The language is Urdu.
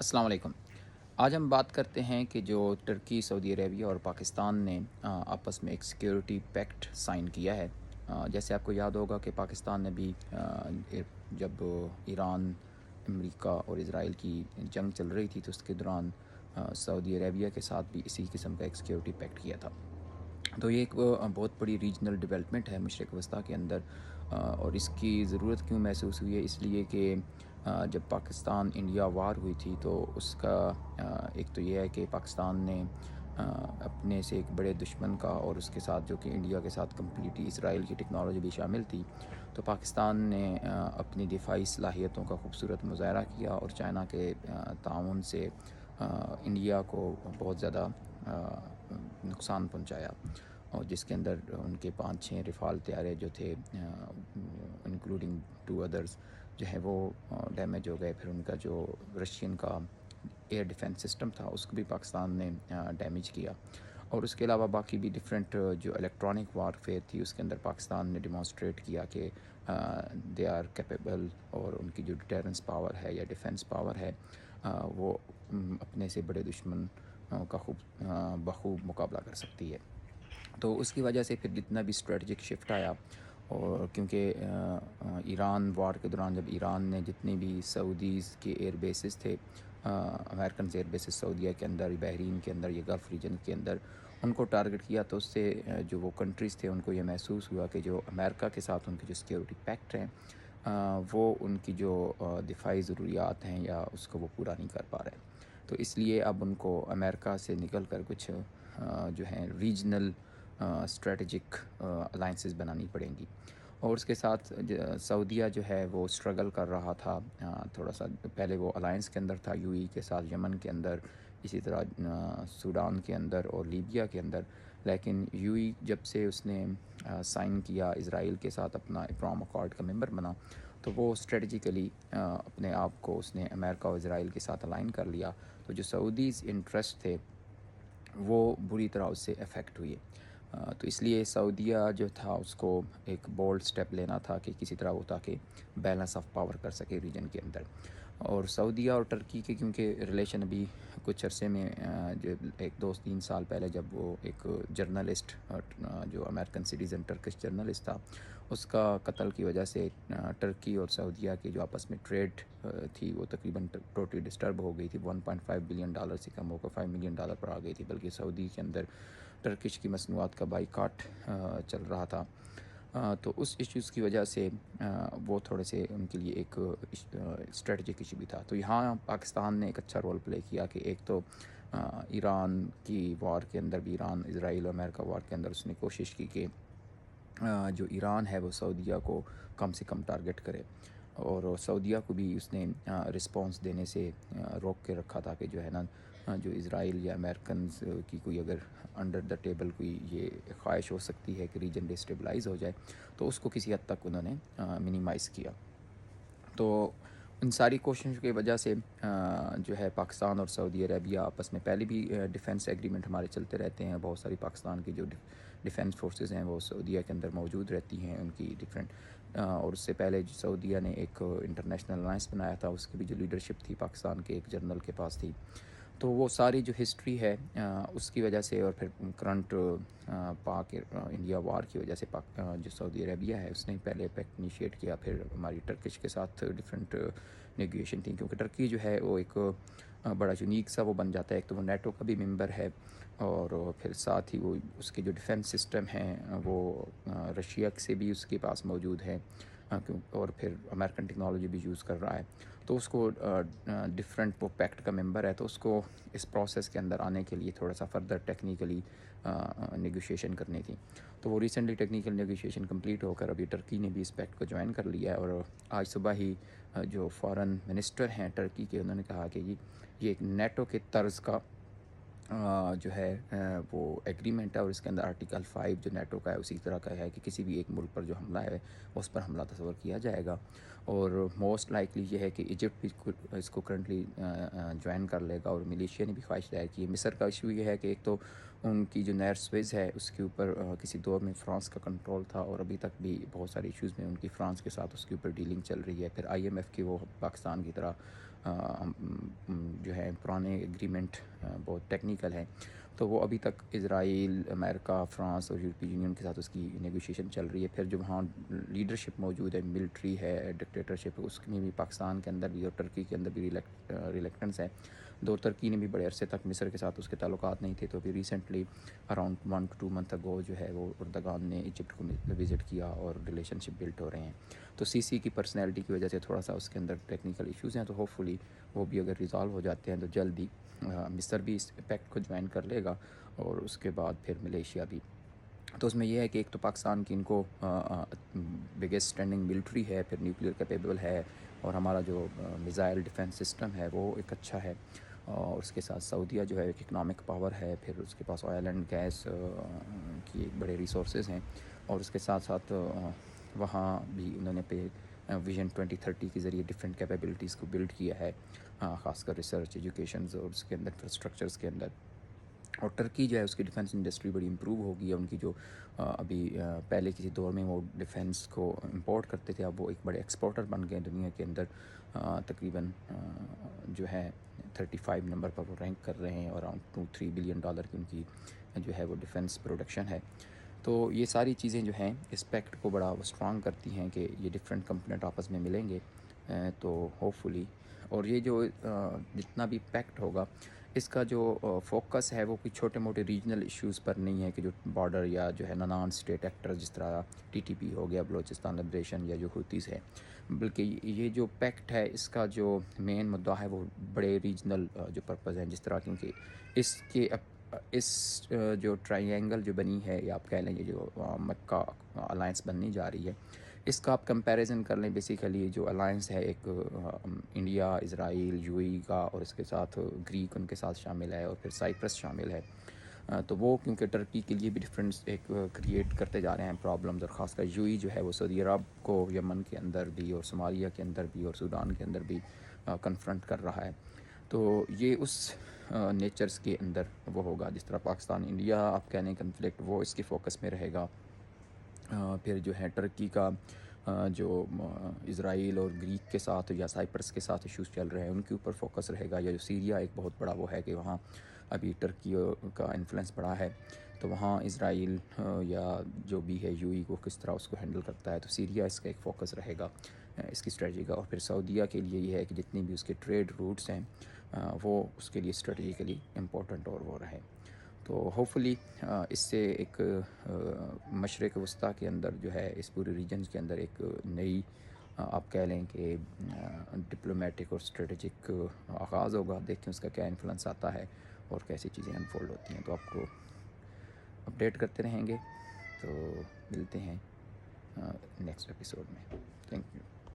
السلام علیکم۔ آج ہم بات کرتے ہیں کہ جو ترکی، سعودی عربیہ اور پاکستان نے آپس میں ایک سیکیورٹی پیکٹ سائن کیا ہے۔ جیسے آپ کو یاد ہوگا کہ پاکستان نے بھی جب ایران، امریکہ اور اسرائیل کی جنگ چل رہی تھی تو اس کے دوران سعودی عربیہ کے ساتھ بھی اسی قسم کا ایک سیکیورٹی پیکٹ کیا تھا۔ تو یہ ایک بہت بڑی ریجنل ڈیولپمنٹ ہے مشرق وسطیٰ کے اندر، اور اس کی ضرورت کیوں محسوس ہوئی ہے؟ اس لیے کہ جب پاکستان انڈیا وار ہوئی تھی تو اس کا ایک تو یہ ہے کہ پاکستان نے اپنے سے ایک بڑے دشمن کا، اور اس کے ساتھ جو کہ انڈیا کے ساتھ کمپلیٹلی اسرائیل کی ٹیکنالوجی بھی شامل تھی، تو پاکستان نے اپنی دفاعی صلاحیتوں کا خوبصورت مظاہرہ کیا اور چائنا کے تعاون سے انڈیا کو بہت زیادہ نقصان پہنچایا، اور جس کے اندر ان کے 5-6 رفال طیارے جو تھے انکلوڈنگ 2 ادرز جو ہے وہ ڈیمیج ہو گئے۔ پھر ان کا جو رشین کا ایئر ڈیفنس سسٹم تھا اس کو بھی پاکستان نے ڈیمیج کیا، اور اس کے علاوہ باقی بھی ڈفرینٹ جو الیکٹرانک وارفیئر تھی اس کے اندر پاکستان نے ڈیمانسٹریٹ کیا کہ دے آر کیپیبل، اور ان کی جو ڈیٹرنس پاور ہے یا ڈیفنس پاور ہے وہ اپنے سے بڑے دشمن کا بخوب مقابلہ کر سکتی ہے۔ تو اس کی وجہ سے پھر جتنا بھی اسٹریٹجک شفٹ آیا، اور کیونکہ ایران وار کے دوران جب ایران نے جتنے بھی سعودیز کے ایئر بیسز تھے، امریکن ایئر بیسز سعودیہ کے اندر، بحرین کے اندر، یا گلف ریجن کے اندر، ان کو ٹارگٹ کیا، تو اس سے جو وہ کنٹریز تھے ان کو یہ محسوس ہوا کہ جو امریکہ کے ساتھ ان کے جو سیکیورٹی پیکٹ ہیں وہ ان کی جو دفاعی ضروریات ہیں یا اس کو وہ پورا نہیں کر پا رہے، تو اس لیے اب ان کو امریکہ سے نکل کر کچھ جو ہیں ریجنل اسٹریٹجک الائنسز بنانی پڑیں گی۔ اور اس کے ساتھ سعودیہ جو ہے وہ اسٹرگل کر رہا تھا تھوڑا سا، پہلے وہ الائنس کے اندر تھا یو ای کے ساتھ، یمن کے اندر، اسی طرح سوڈان کے اندر اور لیبیا کے اندر، لیکن یو ای جب سے اس نے سائن کیا اسرائیل کے ساتھ، اپنا ابراہم اکارڈ کا ممبر بنا، تو وہ اسٹریٹجیکلی اپنے آپ کو اس نے امریکہ اور اسرائیل کے ساتھ الائن کر لیا، تو جو سعودیز انٹرسٹ تھے وہ بری طرح اس سے افیکٹ ہوئے۔ تو اس لیے سعودیہ جو تھا اس کو ایک بولڈ سٹیپ لینا تھا کہ کسی طرح وہ تاکہ بیلنس آف پاور کر سکے ریجن کے اندر۔ اور سعودیہ اور ٹرکی کے کیونکہ ریلیشن ابھی کچھ عرصے میں جو 1-2-3 سال پہلے جب وہ ایک جرنلسٹ جو امریکن سٹیزن ٹرکش جرنلسٹ تھا، اس کا قتل کی وجہ سے ٹرکی اور سعودیہ کی جو آپس میں ٹریڈ تھی وہ تقریباً ٹوٹلی ڈسٹرب ہو گئی تھی، $1.5 بلین سے کم ہو کر $5 ملین پر آ گئی تھی، بلکہ سعودی کے اندر ٹرکش کی مصنوعات کا بائیکاٹ چل رہا تھا۔ تو اس ایشوز کی وجہ سے وہ تھوڑے سے ان کے لیے ایک اسٹریٹجک ایشو بھی تھا۔ تو یہاں پاکستان نے ایک اچھا رول پلے کیا کہ ایک تو ایران کی وار کے اندر بھی، ایران اسرائیل اور امریکہ وار کے اندر اس نے کوشش کی کہ جو ایران ہے وہ سعودیہ کو کم سے کم ٹارگٹ کرے، اور سعودیہ کو بھی اس نے رسپانس دینے سے روک کے رکھا تھا کہ جو ہے نا، جو اسرائیل یا امریکنز کی کوئی اگر انڈر دا ٹیبل کوئی یہ خواہش ہو سکتی ہے کہ ریجن ڈسٹیبلائز ہو جائے، تو اس کو کسی حد تک انہوں نے منیمائز کیا۔ تو ان ساری کوششوں کی وجہ سے جو ہے پاکستان اور سعودی عربیہ آپس میں پہلے بھی ڈیفنس ایگریمنٹ ہمارے چلتے رہتے ہیں، بہت ساری پاکستان کی جو ڈیفنس فورسز ہیں وہ سعودیہ کے اندر موجود رہتی ہیں، ان کی ڈفرینٹ، اور اس سے پہلے سعودیہ نے ایک انٹرنیشنل الائنس بنایا تھا، اس کی بھی جو لیڈرشپ تھی پاکستان کے ایک جنرل کے پاس تھی۔ تو وہ ساری جو ہسٹری ہے اس کی وجہ سے، اور پھر کرنٹ پاک انڈیا وار کی وجہ سے جو سعودی عربیہ ہے اس نے پہلے پیکٹ انیشیٹ کیا، پھر ہماری ٹرکش کے ساتھ ڈفرینٹ نیگویشن تھی، کیونکہ ٹرکی جو ہے وہ ایک بڑا یونیک سا وہ بن جاتا ہے، ایک تو وہ نیٹو کا بھی ممبر ہے، اور پھر ساتھ ہی وہ اس کے جو ڈیفنس سسٹم ہیں وہ رشیا سے بھی اس کے پاس موجود ہے، اور پھر امریکن ٹیکنالوجی بھی یوز کر رہا ہے، تو اس کو ڈفرینٹ وہ پیکٹ کا ممبر ہے، تو اس کو اس پروسیس کے اندر آنے کے لیے تھوڑا سا فردر ٹیکنیکلی نیگوشیشن کرنی تھی۔ تو وہ ریسنٹلی ٹیکنیکل نیگوشیشن کمپلیٹ ہو کر ابھی ٹرکی نے بھی اس پیکٹ کو جوائن کر لیا ہے، اور آج صبح ہی جو فارن منسٹر ہیں ٹرکی کے، انہوں نے کہا کہ یہ ایک نیٹو کے طرز کا جو ہے وہ ایگریمنٹ ہے، اور اس کے اندر آرٹیکل 5 جو نیٹو کا ہے اسی طرح کا ہے کہ کسی بھی ایک ملک پر جو حملہ ہے اس پر حملہ تصور کیا جائے گا، اور موسٹ لائکلی یہ ہے کہ ایجپٹ بھی اس کو کرنٹلی جوائن کر لے گا، اور ملیشیا نے بھی خواہش ظاہر کی ہے۔ مصر کا ایشو یہ ہے کہ ایک تو ان کی جو نہر سوئز ہے اس کے اوپر کسی دور میں فرانس کا کنٹرول تھا، اور ابھی تک بھی بہت سارے ایشوز میں ان کی فرانس کے ساتھ اس کے اوپر ڈیلنگ چل رہی ہے۔ پھر آئی ایم ایف کی وہ پاکستان کی طرح جو ہے پرانے ایگریمنٹ بہت ٹیکنیکل ہیں، تو وہ ابھی تک اسرائیل، امریکہ، فرانس اور یورپی یونین کے ساتھ اس کی نیگوشیشن چل رہی ہے۔ پھر جو وہاں لیڈرشپ موجود ہے، ملٹری ہے، ڈکٹیٹرشپ، اس میں بھی پاکستان کے اندر بھی اور ترکی کے اندر بھی ریلیکٹنس ہے۔ ترکی نے بھی بڑے عرصے تک مصر کے ساتھ اس کے تعلقات نہیں تھے، تو ابھی ریسنٹلی اراؤنڈ 1 to 2 month اگو جو ہے وہ اردگان نے ایجپٹ کو وزٹ کیا اور ریلیشن شپ بلٹ ہو رہے ہیں۔ تو سی سی کی پرسنالٹی کی وجہ سے تھوڑا سا اس کے اندر ٹیکنیکل ایشوز ہیں، تو ہوپ فلی وہ بھی اگر ریزالو ہو جاتے ہیں تو جلدی مصر بھی اس پیکٹ کو جوائن کر لے گا، اور اس کے بعد پھر ملیشیا بھی۔ تو اس میں یہ ہے کہ ایک تو پاکستان کی ان کو بگیسٹ اسٹینڈنگ ملٹری ہے، پھر نیوکلیئر کیپیبل ہے، اور ہمارا جو میزائل ڈیفنس سسٹم ہے وہ ایک اچھا ہے، اور اس کے ساتھ سعودیہ جو ہے ایک اکنامک پاور ہے، پھر اس کے پاس آئل اینڈ گیس کی ایک بڑے ریسورسز ہیں، اور اس کے ساتھ ساتھ وہاں بھی انہوں نے ویژن 2030 کے ذریعے ڈفرینٹ کیپیبلٹیز کو بلڈ کیا ہے، خاص کر ریسرچ، ایجوکیشنز اور اس کے اندر انفراسٹرکچرز کے اندر۔ اور ترکی جو ہے اس کی ڈیفنس انڈسٹری بڑی امپروو ہو گئی ہے ان کی، جو ابھی پہلے کسی دور میں وہ ڈیفنس کو امپورٹ کرتے تھے، اب وہ ایک بڑے ایکسپورٹر بن گئے دنیا کے اندر، تقریباً جو ہے 35 نمبر پر وہ رینک کر رہے ہیں، اور اراؤنڈ $2-3 بلین کی ان کی جو ہے وہ ڈیفنس پروڈکشن ہے۔ تو یہ ساری چیزیں جو ہیں اس پیکٹ کو بڑا اسٹرانگ کرتی ہیں کہ یہ ڈفرینٹ کمپوننٹ آپس میں ملیں گے، تو ہوپ فلی، اور یہ جو جتنا بھی پیکٹ ہوگا اس کا جو فوکس ہے وہ کوئی چھوٹے موٹے ریجنل ایشوز پر نہیں ہے، کہ جو بارڈر یا جو ہے نان اسٹیٹ ایکٹر جس طرح ٹی ٹی پی ہو گیا، بلوچستان لبریشن، یا جو ہوتیز ہے، بلکہ یہ جو پیکٹ ہے اس کا جو مین مدعا ہے وہ بڑے ریجنل جو پرپز ہیں، جس طرح کیونکہ اس کے اس جو ٹرائی اینگل جو بنی ہے، یا آپ کہہ لیں یہ جو مکہ الائنس بننی جا رہی ہے، اس کا آپ کمپیریزن کر لیں، بیسیکلی جو الائنس ہے ایک انڈیا، اسرائیل، یو اے کا، اور اس کے ساتھ گریک ان کے ساتھ شامل ہے، اور پھر سائپرس شامل ہے، تو وہ کیونکہ ترکی کے لیے بھی ڈفرینس ایک کریٹ کرتے جا رہے ہیں پرابلمز، اور خاص کر یو اے جو ہے وہ سعودی عرب کو یمن کے اندر بھی، اور صومالیہ کے اندر بھی، اور سوڈان کے اندر بھی کنفرنٹ کر رہا ہے۔ تو یہ اس نیچرز کے اندر وہ ہوگا، جس طرح پاکستان انڈیا آپ کہہ لیں کنفلکٹ وہ اس کے فوکس میں رہے گا، پھر جو ہے ٹرکی کا جو اسرائیل اور گریک کے ساتھ یا سائپرس کے ساتھ ایشوز چل رہے ہیں ان کے اوپر فوکس رہے گا، یا جو سیریا ایک بہت بڑا وہ ہے کہ وہاں ابھی ٹرکی کا انفلوئنس بڑا ہے، تو وہاں اسرائیل یا جو بھی ہے یو اے کو کس طرح اس کو ہینڈل کرتا ہے، تو سیریا اس کا ایک فوکس رہے گا اس کی اسٹریٹجی کا، اور پھر سعودیہ کے لیے یہ ہے کہ جتنی بھی اس کے ٹریڈ روٹس ہیں وہ اس کے لیے اسٹریٹجیکلی امپورٹنٹ اور وہ رہے۔ تو ہوپ فلی اس سے ایک مشرق وسطیٰ کے اندر جو ہے اس پورے ریجنز کے اندر ایک نئی آپ کہہ لیں کہ ڈپلومیٹک اور اسٹریٹجک آغاز ہوگا، دیکھیں اس کا کیا انفلوئنس آتا ہے اور کیسی چیزیں انفولڈ ہوتی ہیں، تو آپ کو اپڈیٹ کرتے رہیں گے۔ تو ملتے ہیں نیکسٹ ایپیسوڈ میں۔ Thank you.